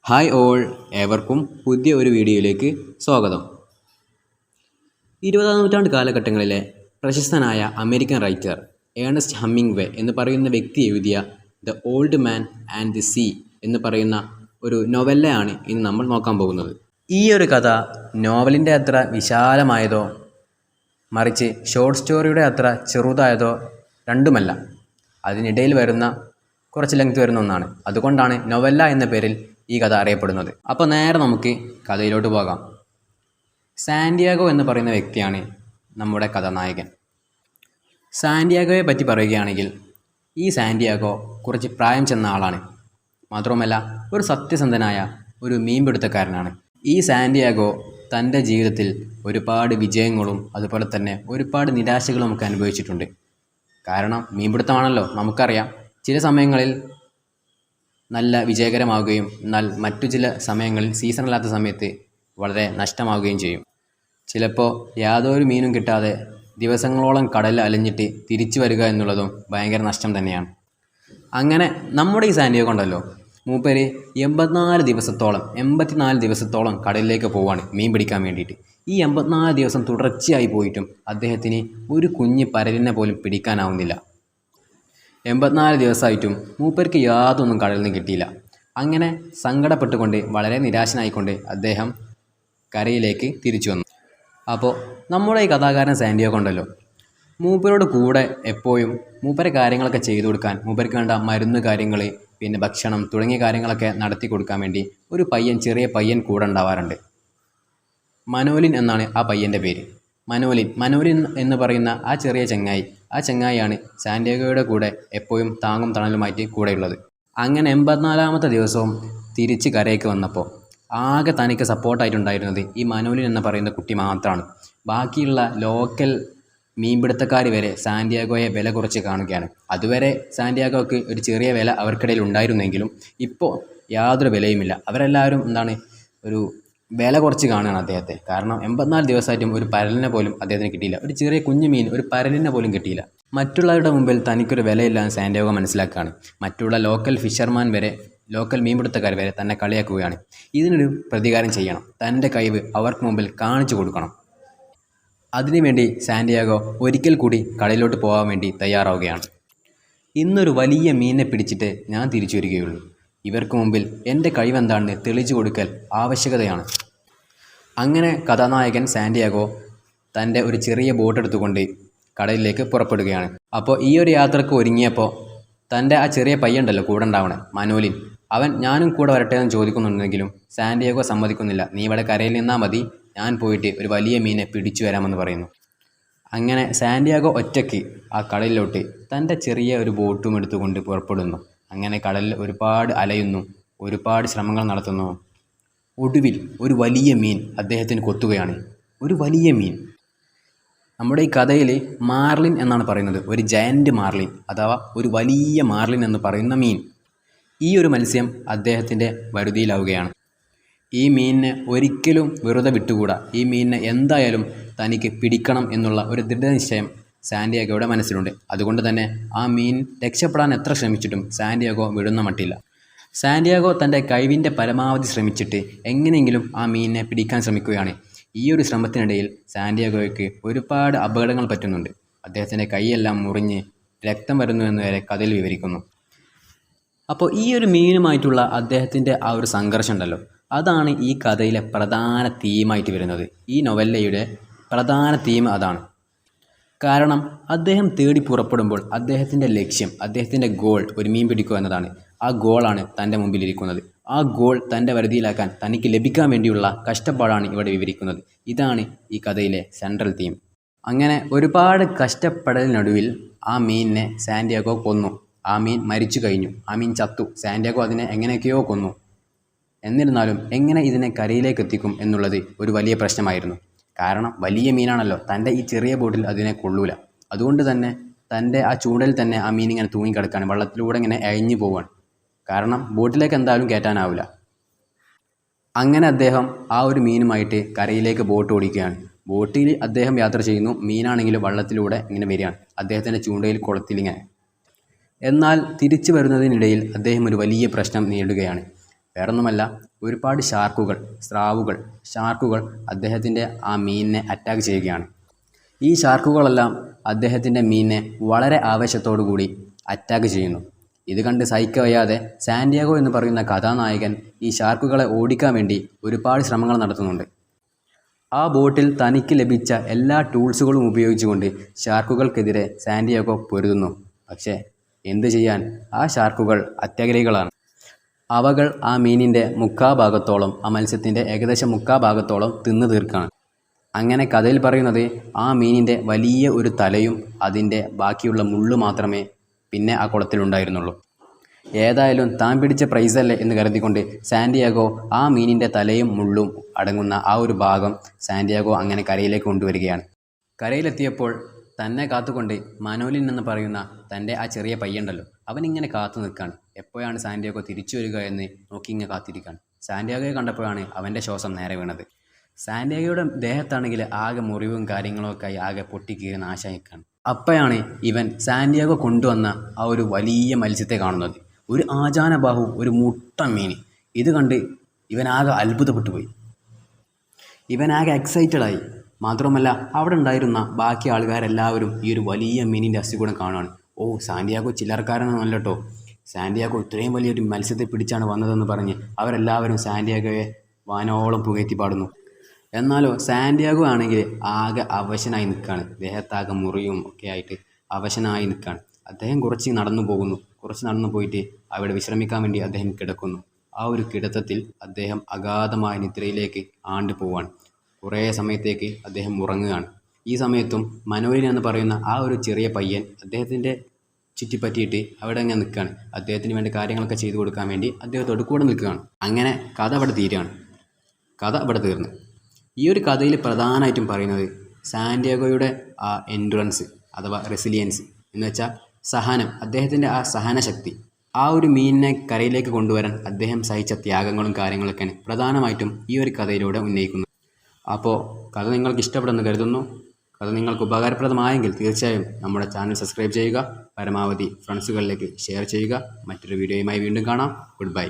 Hi all, ഏവർക്കും പുതിയ ഒരു വീഡിയോയിലേക്ക് സ്വാഗതം. 20-ാം നൂറ്റാണ്ട് കാലഘട്ടങ്ങളിലെ പ്രശസ്തനായ അമേരിക്കൻ റൈറ്റർ ഏണസ്റ്റ് ഹമ്മിങ്വേ എന്ന് പറയുന്ന വ്യക്തി എഴുതിയ the old man and the see എന്ന് പറയുന്ന ഒരു നോവലയാണ് ഇന്ന് നമ്മൾ നോക്കാൻ പോകുന്നത്. ഈ ഒരു കഥ നോവലിൻ്റെ അത്ര വിശാലമായതോ മറിച്ച് ഷോർട്ട് സ്റ്റോറിയുടെ അത്ര ചെറുതായതോ രണ്ടുമല്ല. അതിനിടയിൽ വരുന്ന കുറച്ച് ലെങ്ത് വരുന്ന ഒന്നാണ്. അതുകൊണ്ടാണ് നോവല്ല എന്ന പേരിൽ ഈ കഥ അറിയപ്പെടുന്നത്. അപ്പോൾ നേരെ നമുക്ക് കഥയിലോട്ട് പോകാം. സാന്റിയാഗോ എന്ന് പറയുന്ന വ്യക്തിയാണ് നമ്മുടെ കഥാനായകൻ. സാന്റിയാഗോയെ പറ്റി പറയുകയാണെങ്കിൽ ഈ സാന്റിയാഗോ കുറച്ച് പ്രായം ചെന്ന ആളാണ്. മാത്രവുമല്ല ഒരു സത്യസന്ധനായ ഒരു മീൻപിടുത്തക്കാരനാണ്. ഈ സാന്റിയാഗോ തൻ്റെ ജീവിതത്തിൽ ഒരുപാട് വിജയങ്ങളും അതുപോലെ തന്നെ ഒരുപാട് നിരാശകളും ഒക്കെ അനുഭവിച്ചിട്ടുണ്ട്. കാരണം മീൻപിടുത്തമാണല്ലോ, നമുക്കറിയാം. ചില സമയങ്ങളിൽ നല്ല വിജയകരമാവുകയും എന്നാൽ മറ്റു ചില സമയങ്ങളിൽ സീസണല്ലാത്ത സമയത്ത് വളരെ നഷ്ടമാവുകയും ചെയ്യും. ചിലപ്പോൾ യാതൊരു മീനും കിട്ടാതെ ദിവസങ്ങളോളം കടലിൽ അലഞ്ഞിട്ട് തിരിച്ചു വരിക എന്നുള്ളതും ഭയങ്കര നഷ്ടം തന്നെയാണ്. അങ്ങനെ നമ്മുടെ ഈ സാന്റിയാഗോ ഉണ്ടല്ലോ, മൂപ്പര് 84 ദിവസത്തോളം കടലിലേക്ക് പോവാണ് മീൻ പിടിക്കാൻ വേണ്ടിയിട്ട്. ഈ 84 ദിവസം തുടർച്ചയായി പോയിട്ടും അദ്ദേഹത്തിന് ഒരു കുഞ്ഞ് പരലിനെ പോലും പിടിക്കാനാവുന്നില്ല. 84 ദിവസമായിട്ടും മൂപ്പർക്ക് യാതൊന്നും കടലിൽ നിന്ന് കിട്ടിയില്ല. അങ്ങനെ സങ്കടപ്പെട്ടുകൊണ്ട് വളരെ നിരാശനായിക്കൊണ്ട് അദ്ദേഹം കരയിലേക്ക് തിരിച്ചു വന്നു. അപ്പോൾ നമ്മുടെ ഈ കഥാകാരൻ സാന്റിയാഗോ ഉണ്ടല്ലോ, മൂപ്പരോട് കൂടെ എപ്പോഴും മൂപ്പരെ കാര്യങ്ങളൊക്കെ ചെയ്തു കൊടുക്കാൻ, മൂപ്പർക്ക് വേണ്ട മരുന്ന് കാര്യങ്ങൾ, പിന്നെ ഭക്ഷണം തുടങ്ങിയ കാര്യങ്ങളൊക്കെ നടത്തി കൊടുക്കാൻ വേണ്ടി ഒരു ചെറിയ പയ്യൻ കൂടെ ഉണ്ടാവാറുണ്ട്. മനോലിൻ എന്നാണ് ആ പയ്യൻ്റെ പേര്. മനോലിൻ എന്ന് പറയുന്ന ആ ചെറിയ ചങ്ങായിയാണ് സാന്റിയാഗോയുടെ കൂടെ എപ്പോഴും താങ്ങും തണലുമായിട്ട് കൂടെയുള്ളത്. അങ്ങനെ 84-ാമത്തെ ദിവസവും തിരിച്ച് കരയ്ക്ക് വന്നപ്പോൾ ആകെ തനിക്ക് സപ്പോർട്ടായിട്ടുണ്ടായിരുന്നത് ഈ മനോലിൻ എന്ന് പറയുന്ന കുട്ടി മാത്രമാണ്. ബാക്കിയുള്ള ലോക്കൽ മീൻപിടുത്തക്കാർ വരെ സാന്റിയാഗോയെ വില കുറച്ച് കാണുകയാണ്. അതുവരെ സാന്റിയാഗോയ്ക്ക് ഒരു ചെറിയ വില അവർക്കിടയിൽ ഉണ്ടായിരുന്നെങ്കിലും ഇപ്പോൾ യാതൊരു വിലയുമില്ല. അവരെല്ലാവരും ഒരു വില കുറച്ച് കാണുകയാണ് അദ്ദേഹത്തെ. കാരണം 84 ദിവസമായിട്ടും ഒരു പരലിനെ പോലും അദ്ദേഹത്തിന് കിട്ടിയില്ല. ഒരു ചെറിയ കുഞ്ഞു മീൻ, ഒരു പരലിനെ പോലും കിട്ടിയില്ല. മറ്റുള്ളവരുടെ മുമ്പിൽ തനിക്കൊരു വിലയില്ലാന്ന് സാന്റിയാഗോ മനസ്സിലാക്കുകയാണ്. മറ്റുള്ള ലോക്കൽ മീൻപിടുത്തക്കാർ വരെ തന്നെ കളിയാക്കുകയാണ്. ഇതിനൊരു പ്രതികാരം ചെയ്യണം, തൻ്റെ കഴിവ് അവർക്ക് മുമ്പിൽ കാണിച്ചു കൊടുക്കണം. അതിനുവേണ്ടി സാന്റിയാഗോ ഒരിക്കൽ കൂടി കടലിലോട്ട് പോകാൻ വേണ്ടി തയ്യാറാവുകയാണ്. ഇന്നൊരു വലിയ മീനിനെ പിടിച്ചിട്ട് ഞാൻ തിരിച്ചു വരികയുള്ളൂ. ഇവർക്ക് മുമ്പിൽ എൻ്റെ കഴിവെന്താണെന്ന് തെളിയിച്ചു കൊടുക്കൽ ആവശ്യകതയാണ്. അങ്ങനെ കഥാനായകൻ സാന്റിയാഗോ തൻ്റെ ഒരു ചെറിയ ബോട്ട് എടുത്തുകൊണ്ട് കടലിലേക്ക് പുറപ്പെടുകയാണ്. അപ്പോൾ ഈ ഒരു യാത്രക്ക് ഒരുങ്ങിയപ്പോൾ തൻ്റെ ആ ചെറിയ പയ്യണ്ടല്ലോ കൂടെ ഉണ്ടാവണേ, മനോലിൻ, അവൻ ഞാനും കൂടെ വരട്ടെ എന്ന് ചോദിക്കുന്നുണ്ടെങ്കിലും സാന്റിയാഗോ സമ്മതിക്കുന്നില്ല. നീ ഇവിടെ കരയിൽ നിന്നാൽ മതി, ഞാൻ പോയിട്ട് ഒരു വലിയ മീനെ പിടിച്ചു വരാമെന്ന് പറയുന്നു. അങ്ങനെ സാന്റിയാഗോ ഒറ്റയ്ക്ക് ആ കടലിലോട്ട് തൻ്റെ ചെറിയ ഒരു ബോട്ടും എടുത്തുകൊണ്ട് പുറപ്പെടുന്നു. അങ്ങനെ കടലിൽ ഒരുപാട് അലയുന്നു, ഒരുപാട് ശ്രമങ്ങൾ നടത്തുന്നു. ഒടുവിൽ ഒരു വലിയ മീൻ അദ്ദേഹത്തിന് കൊത്തുകയാണ്. ഒരു വലിയ മീൻ. നമ്മുടെ ഈ കഥയിൽ മാർലിൻ എന്നാണ് പറയുന്നത്, ഒരു ജയൻ്റ് മാർലിൻ അഥവാ ഒരു വലിയ മാർലിൻ എന്ന് പറയുന്ന മീൻ. ഈ ഒരു മത്സ്യം അദ്ദേഹത്തിൻ്റെ വരുതിയിലാവുകയാണ്. ഈ മീനിനെ ഒരിക്കലും വെറുതെ വിട്ടുകൂടാ. ഈ മീനിനെ എന്തായാലും തനിക്ക് പിടിക്കണം എന്നുള്ള ഒരു ദൃഢനിശ്ചയം സാന്റിയാഗോയുടെ മനസ്സിലുണ്ട്. അതുകൊണ്ട് തന്നെ ആ മീൻ രക്ഷപ്പെടാൻ എത്ര ശ്രമിച്ചിട്ടും സാന്റിയാഗോ വിടുന്ന മട്ടില്ല. സാന്റിയാഗോ തൻ്റെ കഴിവിൻ്റെ പരമാവധി ശ്രമിച്ചിട്ട് എങ്ങനെയെങ്കിലും ആ മീനിനെ പിടിക്കാൻ ശ്രമിക്കുകയാണ്. ഈ ഒരു ശ്രമത്തിനിടയിൽ സാന്റിയാഗോയ്ക്ക് ഒരുപാട് അപകടങ്ങൾ പറ്റുന്നുണ്ട്. അദ്ദേഹത്തിൻ്റെ കൈയെല്ലാം മുറിഞ്ഞ് രക്തം വരുന്നു എന്ന് വരെ കഥയിൽ വിവരിക്കുന്നു. അപ്പോൾ ഈ ഒരു മീനുമായിട്ടുള്ള അദ്ദേഹത്തിൻ്റെ ആ ഒരു സംഘർഷം ഉണ്ടല്ലോ, അതാണ് ഈ കഥയിലെ പ്രധാന തീമായിട്ട് വരുന്നത്. ഈ നോവലയുടെ പ്രധാന തീം അതാണ്. കാരണം അദ്ദേഹം തേടി പുറപ്പെടുമ്പോൾ അദ്ദേഹത്തിൻ്റെ ലക്ഷ്യം, അദ്ദേഹത്തിൻ്റെ ഗോൾ ഒരു മീൻ പിടിക്കുക എന്നതാണ്. ആ ഗോളാണ് തൻ്റെ മുമ്പിലിരിക്കുന്നത്. ആ ഗോൾ തൻ്റെ വരുതിയിലാക്കാൻ തനിക്ക് ലഭിക്കാൻ വേണ്ടിയുള്ള കഷ്ടപ്പാടാണ് ഇവിടെ വിവരിക്കുന്നത്. ഇതാണ് ഈ കഥയിലെ സെൻട്രൽ തീം. അങ്ങനെ ഒരുപാട് കഷ്ടപ്പെടലിനൊടുവിൽ ആ മീനിനെ സാന്റിയാഗോ കൊന്നു. ആ മീൻ മരിച്ചു കഴിഞ്ഞു, ആ മീൻ ചത്തു. സാന്റിയാഗോ അതിനെ എങ്ങനെയൊക്കെയോ കൊന്നു. എന്നിരുന്നാലും എങ്ങനെ ഇതിനെ കരയിലേക്ക് എത്തിക്കും എന്നുള്ളത് ഒരു വലിയ പ്രശ്നമായിരുന്നു. കാരണം വലിയ മീനാണല്ലോ, തൻ്റെ ഈ ചെറിയ ബോട്ടിൽ അതിനെ കൊള്ളൂല. അതുകൊണ്ട് തന്നെ തൻ്റെ ആ ചൂണ്ടയിൽ തന്നെ ആ മീൻ ഇങ്ങനെ തൂങ്ങിക്കിടക്കുകയാണ്, വെള്ളത്തിലൂടെ ഇങ്ങനെ അയഞ്ഞു പോവുകയാണ്. കാരണം ബോട്ടിലേക്ക് എന്തായാലും കയറ്റാനാവില്ല. അങ്ങനെ അദ്ദേഹം ആ ഒരു മീനുമായിട്ട് കരയിലേക്ക് ബോട്ട് ഓടിക്കുകയാണ്. ബോട്ടിൽ അദ്ദേഹം യാത്ര ചെയ്യുന്നു, മീനാണെങ്കിൽ വെള്ളത്തിലൂടെ ഇങ്ങനെ വരികയാണ് അദ്ദേഹത്തിൻ്റെ ചൂണ്ടയിൽ കുളത്തിലിങ്ങനെ. എന്നാൽ തിരിച്ചു വരുന്നതിനിടയിൽ അദ്ദേഹം ഒരു വലിയ പ്രശ്നം നേരിടുകയാണ്. വേറൊന്നുമല്ല, ഒരുപാട് ഷാർക്കുകൾ അദ്ദേഹത്തിൻ്റെ ആ മീനിനെ അറ്റാക്ക് ചെയ്യുകയാണ്. ഈ ഷാർക്കുകളെല്ലാം അദ്ദേഹത്തിൻ്റെ മീനിനെ വളരെ ആവേശത്തോടു കൂടി അറ്റാക്ക് ചെയ്യുന്നു. ഇത് കണ്ട് സഹിക്കവയ്യാതെ സാന്റിയാഗോ എന്ന് പറയുന്ന കഥാനായകൻ ഈ ഷാർക്കുകളെ ഓടിക്കാൻ വേണ്ടി ഒരുപാട് ശ്രമങ്ങൾ നടത്തുന്നുണ്ട്. ആ ബോട്ടിൽ തനിക്ക് ലഭിച്ച എല്ലാ ടൂൾസുകളും ഉപയോഗിച്ചുകൊണ്ട് ഷാർക്കുകൾക്കെതിരെ സാന്റിയാഗോ പൊരുതുന്നു. പക്ഷേ എന്തു ചെയ്യാൻ, ആ ഷാർക്കുകൾ അത്യാഗ്രഹികളാണ്. അവകൾ ആ മീനിൻ്റെ ആ മത്സ്യത്തിൻ്റെ ഏകദേശം മുക്കാ ഭാഗത്തോളം തിന്നു തീർക്കാണ്. അങ്ങനെ കഥയിൽ പറയുന്നത് ആ മീനിൻ്റെ വലിയ ഒരു തലയും അതിൻ്റെ ബാക്കിയുള്ള മുള്ളു മാത്രമേ പിന്നെ ആ കുളത്തിലുണ്ടായിരുന്നുള്ളൂ. ഏതായാലും താൻ പിടിച്ച പ്രൈസല്ലേ എന്ന് കരുതിക്കൊണ്ട് സാന്റിയാഗോ ആ മീനിൻ്റെ തലയും മുള്ളും അടങ്ങുന്ന ആ ഒരു ഭാഗം സാന്റിയാഗോ അങ്ങനെ കരയിലേക്ക് കൊണ്ടുവരികയാണ്. കരയിലെത്തിയപ്പോൾ തന്നെ കാത്തുകൊണ്ട് മനോലിൻ എന്ന് പറയുന്ന തൻ്റെ ആ ചെറിയ പയ്യണ്ടല്ലോ, അവനിങ്ങനെ കാത്തു നിൽക്കുകയാണ്. എപ്പോഴാണ് സാന്റിയാഗോ തിരിച്ചു വരിക എന്ന് നോക്കി ഇങ്ങനെ കാത്തിരിക്കുകയാണ്. സാന്റിയാഗോയെ കണ്ടപ്പോഴാണ് അവൻ്റെ ശ്വാസം നേരെ വീണത്. സാന്റിയാഗോയുടെ ദേഹത്താണെങ്കിൽ ആകെ മുറിവും കാര്യങ്ങളൊക്കെ ആയി ആകെ പൊട്ടിക്കീറി നാശമായിക്കാണ്. അപ്പോഴാണ് ഇവൻ സാന്റിയാഗോ കൊണ്ടുവന്ന ആ ഒരു വലിയ മത്സ്യത്തെ കാണുന്നത്. ഒരു ആചാനബാഹു, ഒരു മുട്ടൻ മീൻ. ഇത് കണ്ട് ഇവനാകെ അത്ഭുതപ്പെട്ടു പോയി. ഇവനാകെ എക്സൈറ്റഡായി. മാത്രമല്ല, അവിടെ ഉണ്ടായിരുന്ന ബാക്കി ആൾക്കാരെല്ലാവരും ഈ ഒരു വലിയ മീനിൻ്റെ അസ്ഥികൂടം കാണുകയാണ്. ഓ, സാന്റിയാഗോ ചില്ലറക്കാരനൊന്നുമല്ല കേട്ടോ, സാന്റിയാഗോ ഇത്രയും വലിയൊരു മത്സ്യത്തെ പിടിച്ചാണ് വന്നതെന്ന് പറഞ്ഞ് അവരെല്ലാവരും സാന്റിയാഗോയെ വാനോളം പുകഴ്ത്തി പാടുന്നു. എന്നാലോ സാന്റിയാഗോ ആണെങ്കിൽ ആകെ അവശനായി നിൽക്കുകയാണ്. ദേഹത്താകെ മുറിയും ഒക്കെ ആയിട്ട് അവശനായി നിൽക്കുകയാണ്. അദ്ദേഹം കുറച്ച് നടന്നു പോയിട്ട് അവിടെ വിശ്രമിക്കാൻ വേണ്ടി അദ്ദേഹം കിടക്കുന്നു. ആ ഒരു കിടത്തത്തിൽ അദ്ദേഹം അഗാധമായ നിദ്രയിലേക്ക് ആണ്ടു പോവാണ്. കുറേ സമയത്തേക്ക് അദ്ദേഹം ഉറങ്ങുകയാണ്. ഈ സമയത്തും മനോലിൻ എന്ന് പറയുന്ന ആ ഒരു ചെറിയ പയ്യൻ അദ്ദേഹത്തിൻ്റെ ചുറ്റിപ്പറ്റിയിട്ട് അവിടെ അങ്ങനെ നിൽക്കുകയാണ്. അദ്ദേഹത്തിന് വേണ്ട കാര്യങ്ങളൊക്കെ ചെയ്തു കൊടുക്കാൻ വേണ്ടി അദ്ദേഹത്തോട് കൂടെ നിൽക്കുകയാണ്. അങ്ങനെ കഥ അവിടെ തീർന്നു. ഈ ഒരു കഥയിൽ പ്രധാനമായിട്ടും പറയുന്നത് സാന്റിയാഗോയുടെ ആ എൻഡുറൻസ് അഥവാ റെസിലിയൻസ് എന്ന് വെച്ചാൽ സഹനം, അദ്ദേഹത്തിൻ്റെ ആ സഹനശക്തി, ആ ഒരു മീനിനെ കരയിലേക്ക് കൊണ്ടുവരാൻ അദ്ദേഹം സഹിച്ച ത്യാഗങ്ങളും കാര്യങ്ങളൊക്കെയാണ് പ്രധാനമായിട്ടും ഈ ഒരു കഥയിലൂടെ ഉന്നയിക്കുന്നത്. അപ്പോൾ കഥ നിങ്ങൾക്ക് ഇഷ്ടപ്പെടുമെന്ന് കരുതുന്നു. കഥ നിങ്ങൾക്ക് ഉപകാരപ്രദമായെങ്കിൽ തീർച്ചയായും നമ്മുടെ ചാനൽ സബ്സ്ക്രൈബ് ചെയ്യുക, പരമാവധി ഫ്രണ്ട്സുകളിലേക്ക് ഷെയർ ചെയ്യുക. മറ്റൊരു വീഡിയോയുമായി വീണ്ടും കാണാം. Good bye.